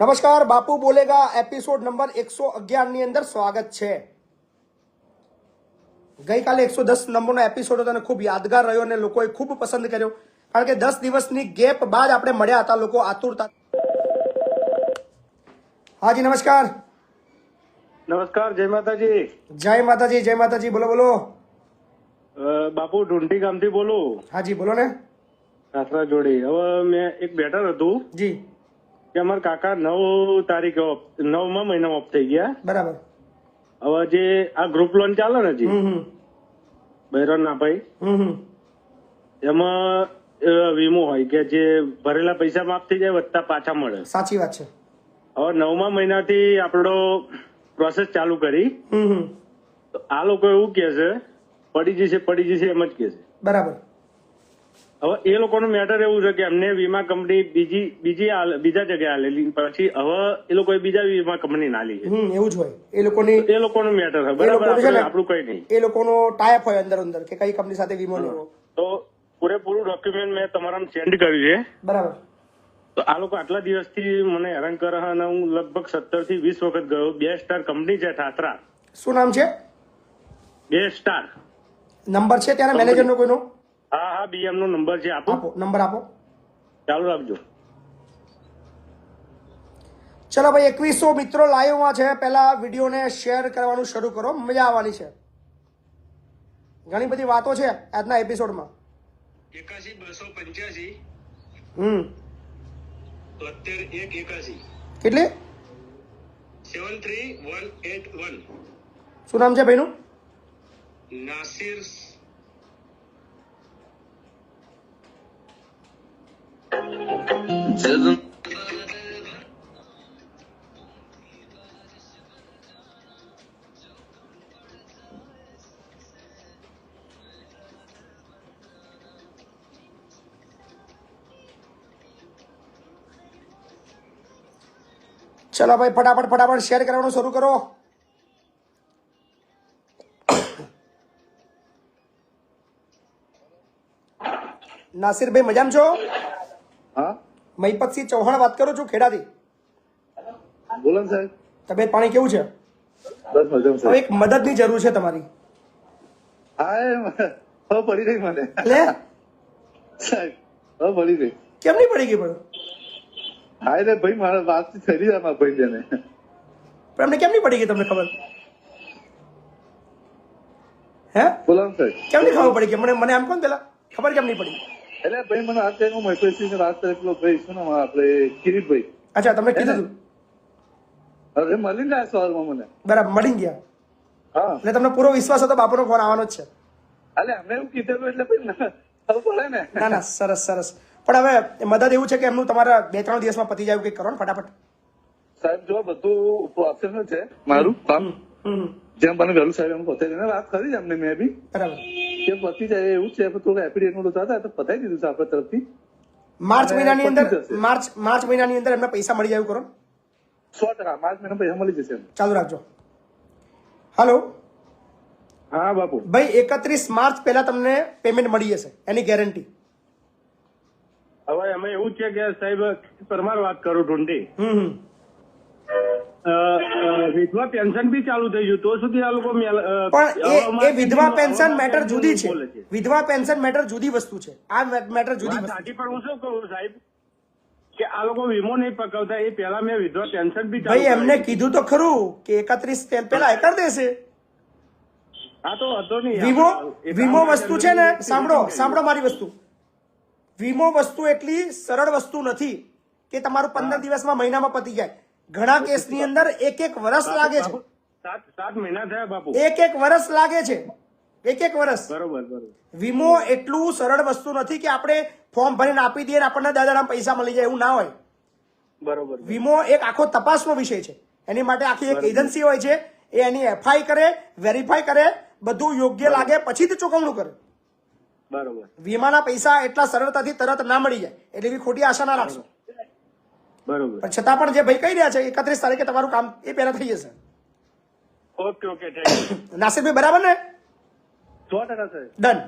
નમસ્કાર, બાપુ બોલેગા episode number 111 ની અંદર સ્વાગત છે। ગઈકાલે 110 નંબરનો એપિસોડ હતો અને ખૂબ યાદગાર રહ્યો અને લોકોએ ખૂબ પસંદ કર્યો, કારણ કે 10 દિવસની ગેપ બાદ આપણે મળ્યા હતા। લોકો આતુરતા। હાજી નમસ્કાર। નમસ્કાર, જય માતાજી। જય માતાજી, જય માતાજી। બોલો બોલો। બાપુ ઢુંઢી ગામથી બોલું। હાજી બોલો ને। સાસરા જોડે। હવે મેં એક બેટર હતું જી કે અમારા કાકા 9 તારીખે 9મા મહિનામાં ઓફ થઈ ગયા। બરાબર। હવે જે આ ગ્રુપ લોન ચાલે ને જી બૈરન ના ભાઈ, એમાં વીમો હોય કે જે ભરેલા પૈસા માફ થઈ જાય, વધતા પાછા મળે। સાચી વાત છે। હવે 9મા મહિનાથી આપણો પ્રોસેસ ચાલુ કરી, તો આ લોકો એવું કે છે પડી જશે એમ જ કે છે। બરાબર। હવે એ લોકોનું મેટર એવું છે કે એમને વીમા કંપની બીજા જગ્યાએ આલેલી, પછી હવે એ લોકોએ બીજા વીમા કંપની નાલી છે। એવું જ હોય એ લોકોની, એ લોકોનું મેટર છે, બરાબર? આપણું કઈ નહીં। એ લોકોનો ટાઈપ હોય અંદર અંદર કે કઈ કંપની સાથે વીમો લેવો। તો પૂરેપૂરું ડોક્યુમેન્ટ મેં તમારા સેન્ડ કર્યું છે। બરાબર। તો આ લોકો આટલા દિવસથી મને હેરાન કરે છે અને હું લગભગ 17 થી 20 વખત ગયો। 2 સ્ટાર કંપની છે ઠાસરા। શું નામ છે? 2 સ્ટાર નંબર છે ત્યાંના મેનેજરનો કોઈનો? હા, બીએમ નો નંબર છે। આપો, નંબર આપો। ચાલુ રાખજો। ચલો ભાઈ, 2100 મિત્રો લાઈવમાં છે। પહેલા વિડીયોને શેર કરવાનું શરૂ કરો, મજા આવવાની છે। ઘણી બધી વાતો છે આજના એપિસોડમાં। 81 285 કેટલી? 73181। શું નામ છે ભાઈનું? નાસિર। ચલો ભાઈ, ફટાફટ શેર કરવાનું શરૂ કરો। નાસિરભાઈ મજામાં છો? હા, મહિપતસિંહ ચૌહાણ વાત કરું છું, ખેડાથી। બોલો ને સાહેબ। તબિયત પાણી કેવું છે? બસ મજામાં હવે સાહેબ। એક મદદની જરૂર છે તમારી। હા, હવે પડી ગઈ મને લે સાહેબ, હવે પડી ગઈ। કેમ નહીં પડી ગઈ? પણ હા રે ભાઈ, મારા વાતચીત થઈ રહી છે મારા ભાઈ બેને। પણ એમને કેમ નહીં પડી ગઈ તમને ખબર? હે, બોલો ને સાહેબ। કેમ નહીં ખબર પડી? કે મને આમ કોણ પેલા ખબર કેમ નહીં પડી? એટલે ભાઈ મને વાત કરી, હું મહેપતસિંહ ને વાત કરી, પેલો ભાઈ શું નામ આપડે કિરીટભાઈ। અચ્છા, તમને કીધું હતું? હવે મળી ગયા સવારમાં મને। બરાબર, મળી ગયા હા, એટલે તમને પૂરો વિશ્વાસ હતો બાપુનો ફોન આવવાનો જ છે? એટલે અમને એવું કીધેલું એટલે ભાઈ ખબર પડે ને। ના, સરસ। પણ હવે મદદ એવું છે કે એમનું તમારા 2-3 દિવસમાં પતી જાય, કંઈક કરો ને ફટાફટ। સાહેબ જો બધું પ્રોસેસ છે મારું કામ, જેમ મને વહેલું સાહેબ એમ પતાવી દે। વાત કરી છે અમને મેં બી, બરાબર। કે પતી જાય એવું છે, થોડું એફિડેવિટ નું હતા તો પતાવી દીધું છે આપણા તરફથી। માર્ચ અને મહિનાની અંદર પતી જશે। માર્ચ મહિનાની અંદર એમને પૈસા મળી જાય એવું કરો। 100% માર્ચ મહિના પૈસા મળી જશે। ચાલુ રાખજો। હાલો હા બાપુ। ભાઈ, 31 માર્ચ પહેલા તમને પેમેન્ટ મળી જશે, એની ગેરંટી। હવે અમે એવું છે કે સાહેબ પરમાર વાત કરું ઢુંઢી, વિધવા પેન્શન બી ચાલુ થઈ ગયું, તો સુધી આ લોકો પણ એ વિધવા પેન્શન મેટર જુદી છે। વિધવા પેન્શન મેટર જુદી વસ્તુ છે, આ મેટર જુદી વસ્તુ છે। પણ હું શું કહું સાહેબ કે આ લોકો વીમો નહીં પકવતા, એ પહેલા મેં વિધવા પેન્શન બી ભાઈ એમને કીધું તો ખરું કે 31 પહેલા એ કરી દેશે। હા તો હતો નહીં। વીમો વસ્તુ છે ને, સાંભળો મારી વસ્તુ। વીમો વસ્તુ એટલી સરળ વસ્તુ નથી કે તમારું 15 દિવસમાં મહિનામાં પતી જાય। ઘણા કેસની અંદર 1 વર્ષ લાગે છે। 7 મહિના થયા બાપુ। 1 વર્ષ લાગે છે, 1 વર્ષ। બરોબર। વીમો એટલું સરળ વસ્તુ નથી કે આપણે ફોર્મ ભરીને આપી દઈએ ને આપણને દાદાના પૈસા મળી જાય, એવું ના હોય। બરોબર। વીમો એક આખો તપાસનો વિષય છે। એની માટે આખી એક એજન્સી હોય છે, એ એની એફઆઈ કરે, વેરીફાઈ કરે, બધું યોગ્ય લાગે પછી જ ચૂકવણું કરે। બરોબર। વીમાના પૈસા એટલા સરળતાથી તરત ના મળી જાય, એટલે એવી ખોટી આશા ના રાખશો। બરોબર। પણ છતાં પણ જે ભાઈ કહી રહ્યા છે 31 તારીખે તમારું કામ એ પહેલા થઈ જશે। ઓકે, થેન્ક યુ નાસિરભાઈ બરાબર ને? 100% સાહેબ। ડન।